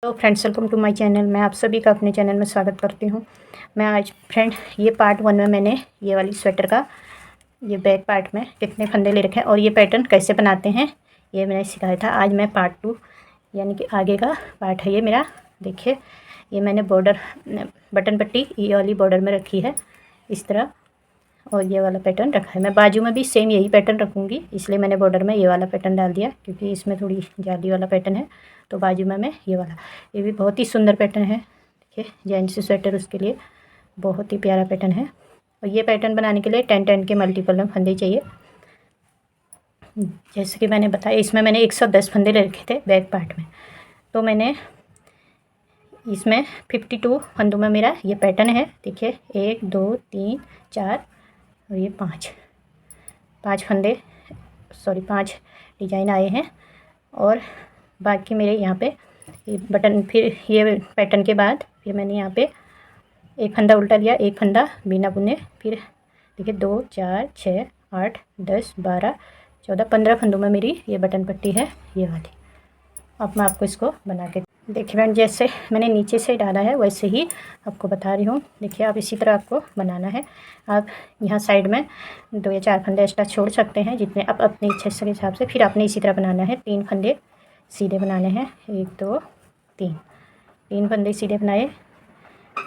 तो friends, welcome to my channel. मैं आप सभी का अपने चैनल में स्वागत करती हूँ। मैं आज फ्रेंड ये पार्ट 1 में मैंने ये वाली स्वेटर का ये बैक पार्ट में कितने फंदे ले रखे हैं और ये पैटर्न कैसे बनाते हैं ये मैंने सिखाया था। आज मैं पार्ट 2 यानी कि आगे का पार्ट है ये मेरा। देखिए, ये मैंने बॉर्डर बटन पट्टी ये वाली बॉर्डर में रखी है इस तरह, और ये वाला पैटर्न रखा है। मैं बाजू में भी सेम यही पैटर्न रखूँगी, इसलिए मैंने बॉर्डर में ये वाला पैटर्न डाल दिया क्योंकि इसमें थोड़ी जाली वाला पैटर्न है, तो बाजू में मैं ये वाला। ये भी बहुत ही सुंदर पैटर्न है। देखिए, जेंट्स स्वेटर उसके लिए बहुत ही प्यारा पैटर्न है। और ये पैटर्न बनाने के लिए 10-10 के मल्टीपल में फंदे चाहिए। जैसे कि मैंने बताया, इसमें मैंने 110 फंदे ले रखे थे बैक पार्ट में, तो मैंने इसमें 52 फंदों में मेरा ये पैटर्न है। देखिए, 1 2 3 4 और ये 5 फंदे, सॉरी 5 डिजाइन आए हैं। और बाकी मेरे यहाँ पे ये बटन, फिर ये पैटर्न के बाद फिर मैंने यहाँ पे एक फंदा उल्टा लिया, एक फंदा बिना बुने। फिर देखिए 2 4 6 8 10 12 14 15 फंदों में मेरी ये बटन पट्टी है ये वाली। अब मैं आपको इसको बना के देखिए फ्रेंड, जैसे मैंने नीचे से डाला है वैसे ही आपको बता रही हूँ। देखिए, आप इसी तरह आपको बनाना है। आप यहाँ साइड में 2 या 4 फंदे एक्स्ट्रा छोड़ सकते हैं, जितने आप अपनी इच्छा के हिसाब से। फिर आपने इसी तरह बनाना है, 3 फंदे सीधे बनाने हैं। 1 2 3 फंदे सीधे बनाए,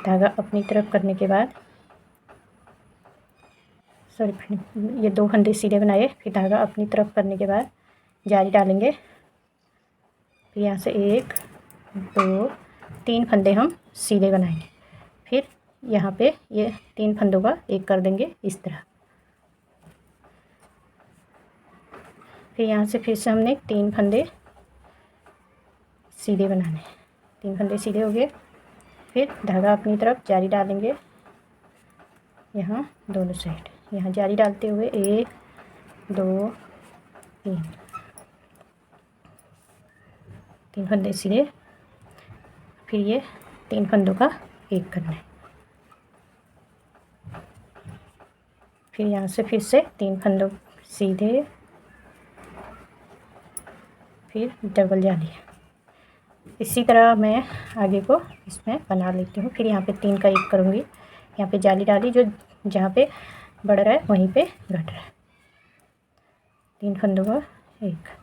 धागा अपनी तरफ करने के बाद, सॉरी ये 2 फंदे सीधे बनाए, फिर धागा अपनी तरफ करने के बाद जाली डालेंगे। फिर यहाँ से 1 2 3 फंदे हम सीधे बनाएंगे। फिर यहाँ पे ये 3 फंदों का एक कर देंगे इस तरह। फिर यहाँ से फिर से हमने 3 फंदे सीधे बनाने हैं। 3 फंदे सीधे हो गए। फिर धागा अपनी तरफ जाली डालेंगे यहाँ दोनों साइड। यहाँ जाली डालते हुए 1 2 3 फंदे सीधे। फिर ये 3 फंदों का एक करना है। फिर यहाँ से फिर से 3 फंदों सीधे, फिर डबल जाली। इसी तरह मैं आगे को इसमें बना लेती हूँ। फिर यहाँ पे 3 का एक करूँगी। यहाँ पे जाली डाली, जो जहाँ पे बढ़ रहा है वहीं पे घट रहा है। 3 फंदों का एक।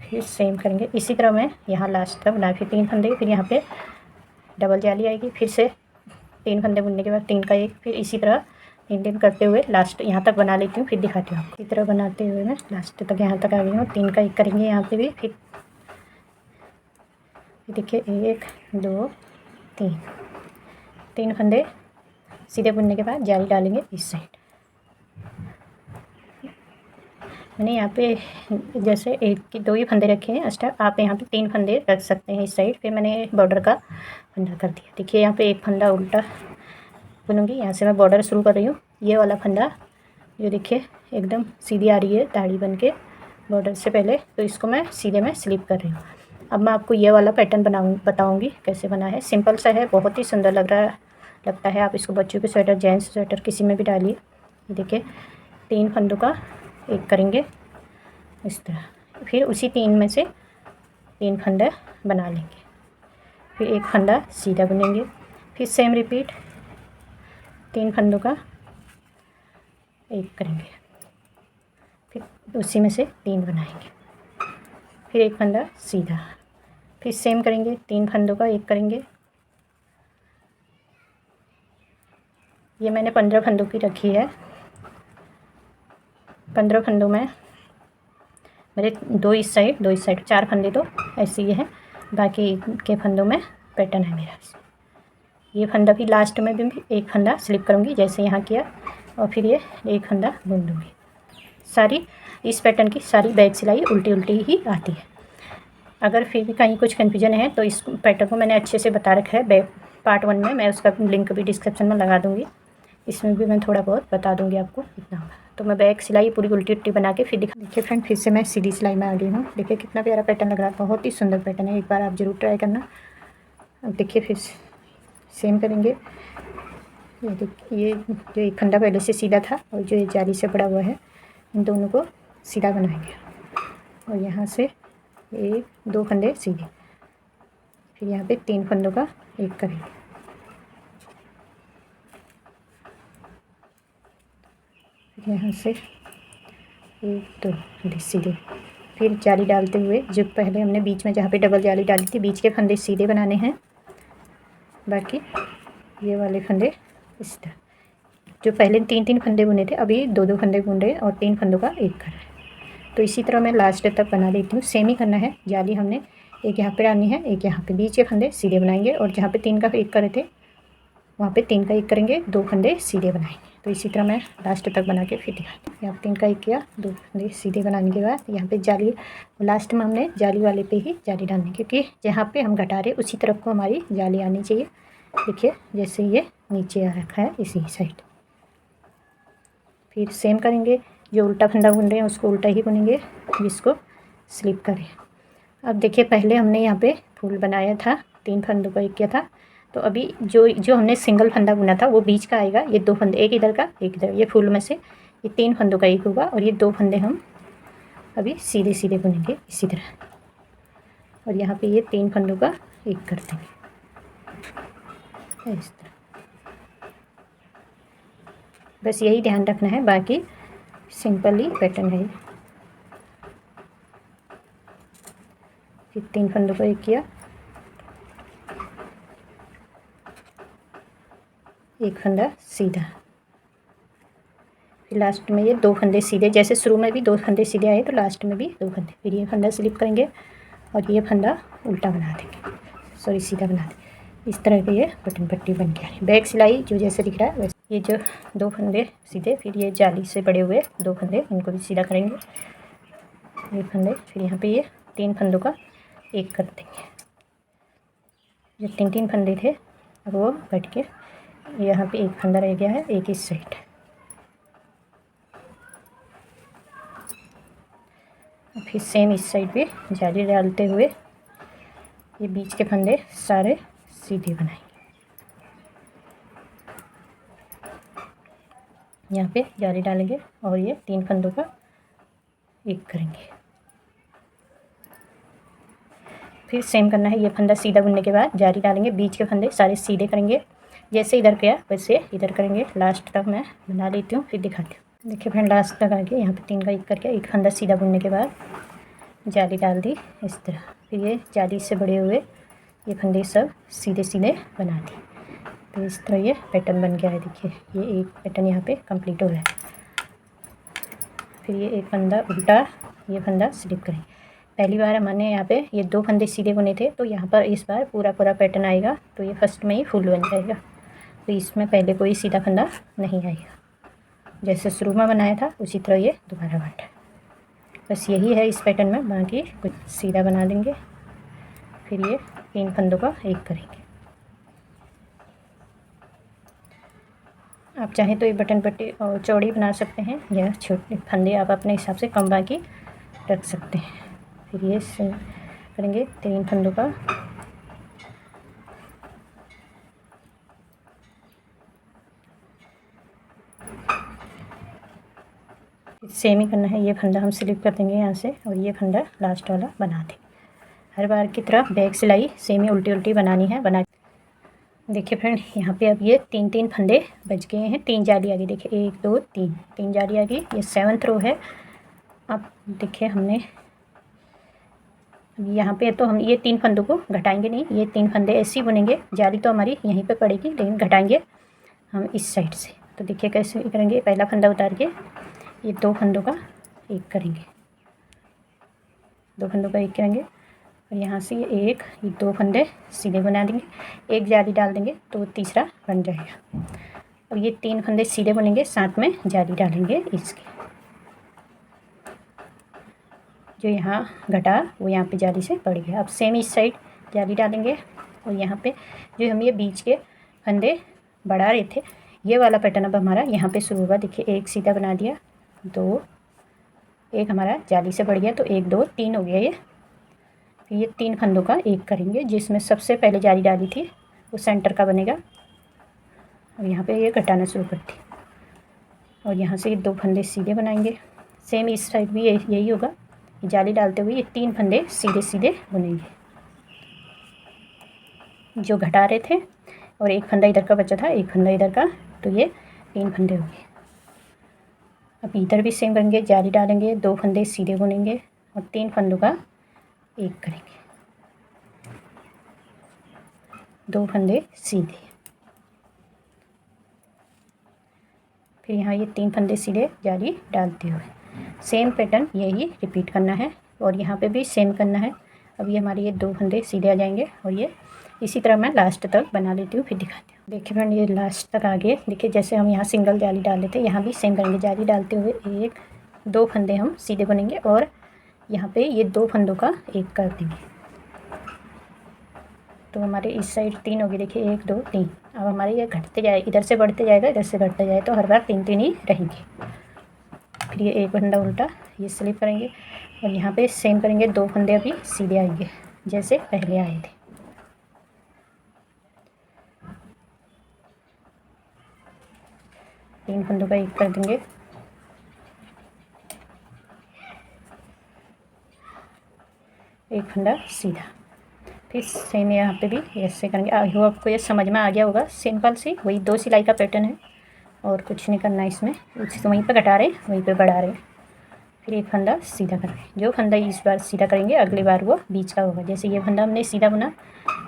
फिर सेम करेंगे इसी तरह मैं यहाँ लास्ट तक बना। फिर 3 फंदे, फिर यहाँ पे डबल जाली आएगी। फिर से 3 फंदे बुनने के बाद 3 का एक। फिर इसी तरह 3 करते हुए लास्ट यहाँ तक बना लेती हूँ, फिर दिखाती हूँ आपको। इसी तरह बनाते हुए मैं लास्ट तक यहाँ तक आ गई हूँ। 3 का एक करेंगे यहाँ पे भी। फिर देखिए 1 2 3 फंदे सीधे बुनने के बाद जाली डालेंगे इस साइड। मैंने यहाँ पे जैसे 1 की 2 ही फंदे रखे हैं एक्स्ट्रा, आप यहाँ पे 3 फंदे रख सकते हैं इस साइड। फिर मैंने बॉर्डर का फंदा कर दिया। देखिए, यहाँ पे एक फंदा उल्टा बुनूंगी। यहाँ से मैं बॉर्डर शुरू कर रही हूँ। ये वाला फंदा जो देखिए एकदम सीधी आ रही है दाढ़ी बन के बॉर्डर से पहले, तो इसको मैं सीधे में स्लिप कर रही हूँ। अब मैं आपको ये वाला पैटर्न बताऊँगी कैसे बना है। सिंपल सा है, बहुत ही सुंदर लगता है। आप इसको बच्चों के स्वेटर, जेंट्स स्वेटर किसी में भी डालिए। देखिए, 3 फंदों का एक करेंगे इस तरह। फिर उसी 3 में से 3 फंदा बना लेंगे। फिर एक फंदा सीधा बुनेंगे। फिर सेम रिपीट, 3 फंदों का एक करेंगे। फिर उसी में से 3 बनाएंगे। फिर एक फंदा सीधा। फिर सेम करेंगे, 3 फंदों का एक करेंगे। ये मैंने 15 फंदों की रखी है। 15 फंदों में मेरे 2 इस साइड 2 इस साइड, 4 फंदे तो ऐसे ही है। बाकी के फंदों में पैटर्न है मेरा। ये फंदा भी लास्ट में भी एक फंदा स्लिप करूँगी जैसे यहाँ किया, और फिर ये एक फंदा बुन दूँगी। सारी इस पैटर्न की सारी बैक सिलाई उल्टी उल्टी ही आती है। अगर फिर भी कहीं कुछ कन्फ्यूजन है तो इस पैटर्न को मैंने अच्छे से बता रखा है बैक पार्ट 1 में। मैं उसका लिंक भी डिस्क्रिप्शन में लगा दूँगी। इसमें भी मैं थोड़ा बहुत बता दूँगी आपको इतना। तो मैं बैक सिलाई पूरी उल्टी उल्टी बना के फिर देखिए फ्रेंड, फिर से मैं सीधी सिलाई में आ गई हूँ। देखिए कितना प्यारा पैटर्न लग रहा है, बहुत ही सुंदर पैटर्न है। एक बार आप ज़रूर ट्राई करना। अब देखिए फिर सेम करेंगे। ये जो एक फंदा पहले से सीधा था और जो ये जाली से पड़ा हुआ है, इन दोनों को सीधा बनाएंगे और यहाँ से 1 2 फंदे सीधे, फिर यहाँ पे 3 फंदों का एक करेंगे, फिर यहाँ से 1 2 फंदे सीधे, फिर जाली डालते हुए जो पहले हमने बीच में जहाँ पे डबल जाली डाली थी बीच के फंदे सीधे बनाने हैं, बाकी ये वाले फंदे इस तरह। जो पहले 3 फंदे बुने थे अभी 2 फंदे बुन रहे हैं और 3 फंदों का एक कर रहे हैं। तो इसी तरह मैं लास्ट तक बना देती हूँ। सेम ही करना है, जाली हमने एक यहाँ पे डालनी है, एक यहाँ पे, बीच के फंदे सीधे बनाएंगे और जहाँ पे 3 का एक करे थे वहाँ पे 3 का एक करेंगे, 2 फंदे सीधे बनाएंगे। तो इसी तरह मैं लास्ट तक बना के फिर दिखाती हूँ। यहाँ पे 3 का एक किया, 2 फंदे सीधे बनाने के बाद यहाँ पे जाली, लास्ट में हमने जाली वाले पे ही जाली डालनी, क्योंकि जहाँ पे हम घटा रहे उसी तरफ को हमारी जाली आनी चाहिए। देखिए जैसे ये नीचे आ रखा है इसी साइड। फिर सेम करेंगे, जो उल्टा फंदा बुन रहे हैं उसको उल्टा ही बुनेंगे जिसको स्लिप करें। अब देखिए पहले हमने यहाँ पे फूल बनाया था, 3 फंदों का एक किया था, तो अभी जो हमने सिंगल फंदा बुना था वो बीच का आएगा, ये 2 फंदे, एक इधर का एक इधर, ये फूल में से ये 3 फंदों का एक होगा और ये 2 फंदे हम अभी सीधे सीधे बुनेंगे इसी तरह, और यहाँ पे ये 3 फंदों का एक कर देंगे इस तरह। बस यही ध्यान रखना है, बाकी सिंपल ही पैटर्न है। फिर 3 फंदों को एक किया, एक फंदा सीधा, फिर लास्ट में ये 2 फंदे सीधे, जैसे शुरू में भी 2 फंदे सीधे आए तो लास्ट में भी 2 फंदे, फिर ये फंदा स्लिप करेंगे और ये फंदा उल्टा बना देंगे, सॉरी सीधा बना देंगे। इस तरह के ये बटन पट्टी बन के आ रही। बैक सिलाई जो जैसे दिख रहा है वैसे, ये जो 2 फंदे सीधे, फिर ये जाली से बड़े हुए 2 फंदे, इनको भी सीधा करेंगे, ये फंदे, फिर यहाँ पे ये 3 फंदों का एक कर देंगे। जो 3 फंदे थे अब वो कट के यहाँ पे एक फंदा रह गया है, एक इस साइड। फिर सेम इस साइड पे जाली डालते हुए ये बीच के फंदे सारे सीधे बनाएंगे। यहाँ पे जाली डालेंगे और ये 3 फंदों का एक करेंगे। फिर सेम करना है, ये फंदा सीधा बुनने के बाद जाली डालेंगे, बीच के फंदे सारे सीधे करेंगे, जैसे इधर किया वैसे इधर करेंगे। लास्ट तक मैं बना लेती हूँ फिर दिखाती हूँ। देखिए फ्रेंड लास्ट तक आके यहाँ पे 3 का एक करके एक फंदा सीधा बुनने के बाद जाली डाल दी इस तरह, फिर ये जाली से बड़े हुए ये फंदे सब सीधे सीधे बना दी। तो इस तरह ये पैटर्न बन गया है। देखिए ये एक पैटर्न यहाँ पे कंप्लीट हो रहा है। फिर ये एक फंदा उल्टा, ये फंदा स्लिप करें। पहली बार हमने यहाँ पे ये 2 फंदे सीधे बुने थे, तो यहाँ पर इस बार पूरा पैटर्न आएगा, तो ये फर्स्ट में ही फुल बन जाएगा। तो इसमें पहले कोई सीधा फंदा नहीं आएगा, जैसे शुरू में बनाया था उसी तरह ये दोबारा बना। बस यही है इस पैटर्न में, बाकी कुछ सीधा बना देंगे, फिर ये 3 फंदों का एक करेंगे। आप चाहें तो ये बटन पट्टी और चौड़ी बना सकते हैं, या छोटे फंदे आप अपने हिसाब से कम बाकी रख सकते हैं। फिर ये करेंगे 3 फंदों का सेम ही करना है। ये फंदा हम स्लिप कर देंगे यहाँ से और ये फंदा लास्ट वाला बना देंगे। हर बार की तरह बैक सिलाई सेम ही उल्टी उल्टी बनानी है। बना देखिए फ्रेंड यहाँ पे अब ये 3 फंदे बच गए हैं, 3 जाली आ गई। देखिए 1 2 3 जाली आ गई। ये 7th रो है। अब देखिए हमने यहाँ पे तो हम ये 3 फंदों को घटाएंगे नहीं, ये 3 फंदे ऐसे ही बुनेंगे। जाली तो हमारी यहीं पे पड़ेगी, लेकिन घटाएंगे हम इस साइड से। तो देखिए कैसे करेंगे, पहला फंदा उतार के ये 2 फंदों का एक करेंगे, 2 फंदों का एक करेंगे और यहाँ से ये 2 फंदे सीधे बना देंगे, एक जाली डाल देंगे तो तीसरा बन जाएगा। और ये 3 फंदे सीधे बनेंगे, साथ में जाली डालेंगे इसके। जो यहाँ घटा वो यहाँ पे जाली से पड़ गया। अब सेम इस साइड जाली डालेंगे और यहाँ पे जो हम ये बीच के फंदे बढ़ा रहे थे, ये वाला पैटर्न अब हमारा यहाँ पे शुरू हुआ। देखिए एक सीधा बना दिया, 2, एक हमारा जाली से बढ़ गया, तो 1 2 3 हो गया ये। फिर ये 3 फंदों का एक करेंगे, जिसमें सबसे पहले जाली डाली थी वो सेंटर का बनेगा और यहाँ पे ये घटाना शुरू करती। और यहाँ से ये 2 फंदे सीधे बनाएंगे, सेम इस साइड भी यही होगा। जाली डालते हुए ये 3 फंदे सीधे सीधे बुनेंगे जो घटा रहे थे, और एक फंदा इधर का बचा था, एक फंदा इधर का, तो ये 3 फंदे हो गए। अब इधर भी सेम करेंगे, जाली डालेंगे, 2 फंदे सीधे बुनेंगे और 3 फंदों का एक करेंगे, 2 फंदे सीधे। फिर यहाँ ये 3 फंदे सीधे जाली डालते हुए सेम पैटर्न यही रिपीट करना है, और यहाँ पे भी सेम करना है। अब ये हमारे ये 2 फंदे सीधे आ जाएंगे, और ये इसी तरह मैं लास्ट तक बना लेती हूँ, फिर दिखाती हूँ। देखिए फ्रेंड, ये लास्ट तक आ गए। देखिए जैसे हम यहाँ सिंगल जाली डाल लेते, यहाँ भी सेम करेंगे। जाली डालते हुए 1-2 फंदे हम सीधे बुनेंगे, और यहाँ पे ये 2 फंदों का एक कर देंगे, तो हमारे इस साइड 3 होगी। देखिए 1 2 3। अब हमारे ये घटते जाए, इधर से बढ़ते जाएगा, इधर से घटते जाए, तो हर बार 3-3 ही रहेंगे। फिर ये एक फंदा उल्टा ये स्लिप करेंगे, और यहाँ पे सेम करेंगे। 2 फंदे अभी सीधे आएंगे जैसे पहले आए थे। तीन फंदों का एक कर देंगे, एक फंदा सीधा। फिर सेम यहाँ पे भी ऐसे करेंगे। आपको ये समझ में आ गया होगा, सिंपल सी वही 2 सिलाई का पैटर्न है, और कुछ नहीं करना इसमें। उसी वहीं पे घटा रहे, वहीं पे बढ़ा रहे। फिर एक फंदा सीधा करेंगे। जो फंदा इस बार सीधा करेंगे, अगली बार वो बीच का होगा। जैसे ये फंदा हमने सीधा बुना,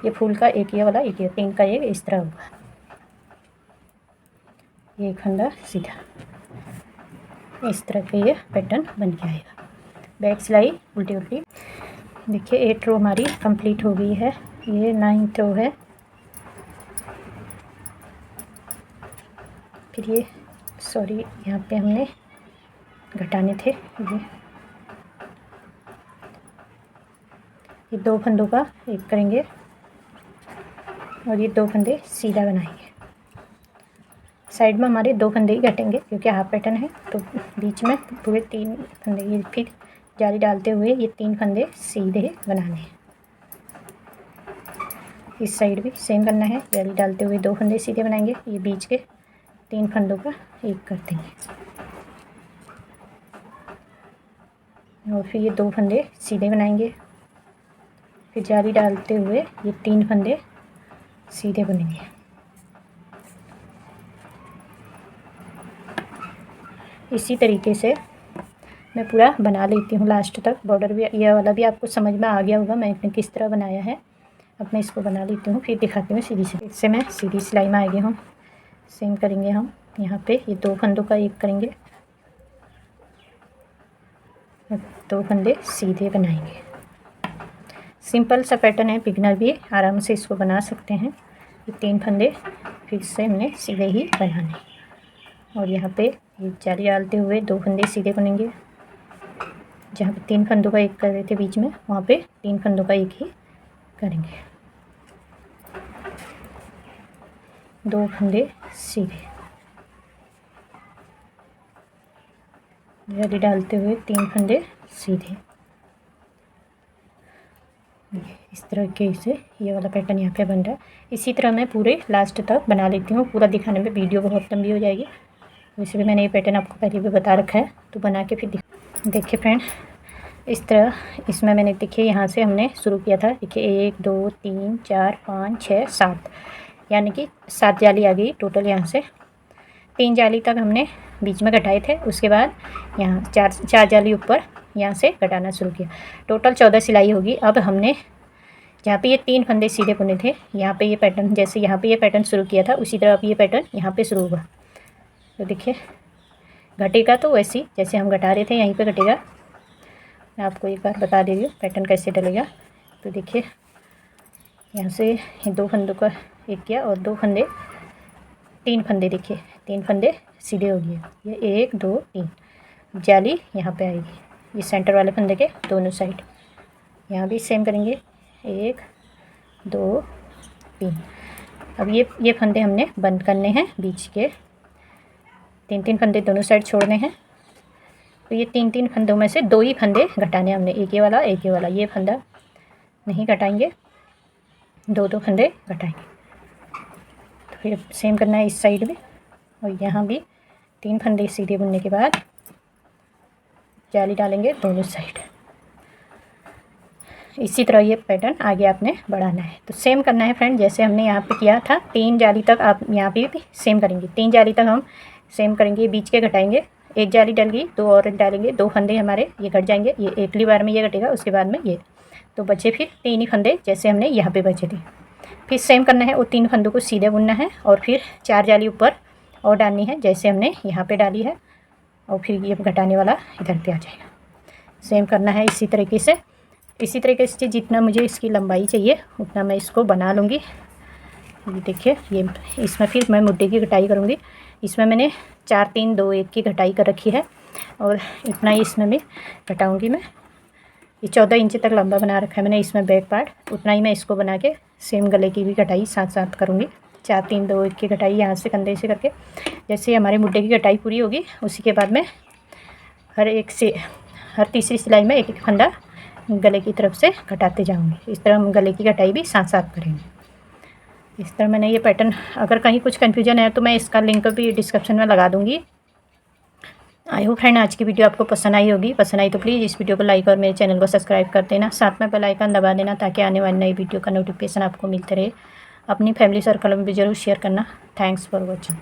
ये फूल का एक ये वाला, एक ये 3 का एक इस तरह होगा। ये एक फंदा सीधा, इस तरह के ये पैटर्न बन के आएगा। बैक सिलाई उल्टी उल्टी। देखिए 8 रो हमारी कंप्लीट हो गई है। ये 9th रो है। फिर यहाँ पे हमने घटाने थे। ये 2 फंदों का एक करेंगे, और ये 2 फंदे सीधा बनाएंगे। साइड में हमारे 2 फंदे ही घटेंगे, क्योंकि हाफ पैटर्न है, तो बीच में पूरे 3 फंदे। ये फिर जाली डालते हुए ये 3 फंदे सीधे बनाने हैं। इस साइड भी सेम करना है। जाली डालते हुए 2 फंदे सीधे बनाएंगे, ये बीच के 3 फंदों का एक कर देंगे, और फिर ये 2 फंदे सीधे बनाएंगे। फिर जाली डालते हुए ये 3 फंदे सीधे बुनेंगे। इसी तरीके से मैं पूरा बना लेती हूँ लास्ट तक। बॉर्डर भी ये वाला भी आपको समझ में आ गया होगा मैंने किस तरह बनाया है। अब मैं इसको बना लेती हूँ, फिर दिखाती हूँ सीधी से। इससे मैं सीधी सिलाई में आ गई हूँ। सेम करेंगे हम यहाँ पे, ये 2 फंदों का एक करेंगे, 2 फंदे सीधे बनाएंगे। सिंपल सा पैटर्न है, बिगिनर भी आराम से इसको बना सकते हैं। ये 3 फंदे फिर से हमने सीधे ही बनाने, और यहाँ पे ये जाली डालते हुए 2 फंदे सीधे बुनेंगे। जहाँ पे 3 फंदों का एक कर रहे थे बीच में, वहाँ पे 3 फंदों का एक ही करेंगे। 2 फंदे सीधे, जाली डालते हुए 3 फंदे सीधे। इस तरह के से ये वाला पैटर्न यहाँ पे बन रहा है। इसी तरह मैं पूरे लास्ट तक बना लेती हूँ। पूरा दिखाने में वीडियो बहुत लंबी हो जाएगी, वैसे भी मैंने ये पैटर्न आपको पहले भी बता रखा है, तो बना के फिर देखिए फ्रेंड, इस तरह इसमें मैंने देखिए यहाँ से हमने शुरू किया था। देखिए 1 2 3 4 5 6 7, यानी कि 7 जाली आ गई टोटल। यहाँ से 3 जाली तक हमने बीच में घटाए थे, उसके बाद यहाँ 4 जाली ऊपर यहाँ से घटाना शुरू किया। टोटल 14 सिलाई होगी। अब हमने जहाँ पे ये 3 फंदे सीधे बुने थे, यहाँ पे ये पैटर्न, जैसे यहाँ पे ये पैटर्न शुरू किया था, उसी तरह अब ये पैटर्न यहाँ पे शुरू होगा। तो देखिए घटेगा तो वैसे ही जैसे हम घटा रहे थे यहीं पे घटेगा। मैं आपको एक बार बता दे रही हूँ पैटर्न कैसे डलेगा। तो देखिए यहाँ से 2 फंदों का एक किया, और 2 फंदे 3 फंदे, देखिए 3 फंदे सीधे हो गए। ये 1 2 3 जाली यहाँ पे आएगी, ये सेंटर वाले फंदे के दोनों साइड। यहाँ भी सेम करेंगे 1 2 3। अब ये फंदे हमने बंद करने हैं, बीच के 3 फंदे दोनों साइड छोड़ने हैं। तो ये 3 फंदों में से 2 ही फंदे घटाने हमने, एक ये वाला एक ये वाला। ये फंदा नहीं घटाएंगे, 2 फंदे घटाएंगे। तो फिर सेम करना है इस साइड में, और यहाँ भी 3 फंदे सीधे बुनने के बाद जाली डालेंगे दोनों साइड। इसी तरह ये पैटर्न आगे आपने बढ़ाना है। तो सेम करना है फ्रेंड, जैसे हमने यहाँ पे किया था 3 जाली तक आप यहाँ पे भी सेम करेंगे। 3 जाली तक हम सेम करेंगे, बीच के घटाएंगे। 1 जाली डल गई, 2 और डालेंगे, 2 फंदे हमारे ये घट जाएंगे। ये अगली बार में ये घटेगा, उसके बाद में ये, तो बचे फिर 3 ही फंदे जैसे हमने यहाँ पे बचे थे। फिर सेम करना है, वो 3 फंदों को सीधे बुनना है और फिर 4 जाली ऊपर और डालनी है जैसे हमने यहाँ पे डाली है, और फिर ये घटाने वाला इधर पे आ जाएगा। सेम करना है इसी तरीके से। इसी तरीके से जितना मुझे इसकी लंबाई चाहिए उतना मैं इसको बना लूँगी। ये देखिए, ये इसमें फिर मैं मुद्दे की कटाई करूँगी। इसमें मैंने 4 3 2 1 की कटाई कर रखी है और इतना ही इसमें भी कटाऊँगी मैं। ये 14 इंच तक लंबा बना रखा है मैंने इसमें बैक पार्ट, उतना ही मैं इसको बना के सेम गले की भी कटाई साथ साथ करूँगी। 4 3 2 1 की कटाई यहाँ से कंधे से करके, जैसे हमारे मुद्दे की कटाई पूरी होगी उसी के बाद में हर तीसरी सिलाई में एक एक फंदा गले की तरफ से कटाते जाऊँगी। इस तरह हम गले की कटाई भी साथ साथ करेंगे। इस तरह मैंने ये पैटर्न, अगर कहीं कुछ कन्फ्यूजन है तो मैं इसका लिंक भी डिस्क्रिप्शन में लगा दूँगी। आई होप फ्रेंड आज की वीडियो आपको पसंद आई होगी। पसंद आई तो प्लीज़ इस वीडियो को लाइक और मेरे चैनल को सब्सक्राइब कर देना, साथ में बेल आइकन दबा देना ताकि आने वाली नई वीडियो का नोटिफिकेशन आपको मिलते रहे। अपनी फैमिली सर्कल में भी ज़रूर शेयर करना। Thanks for watching.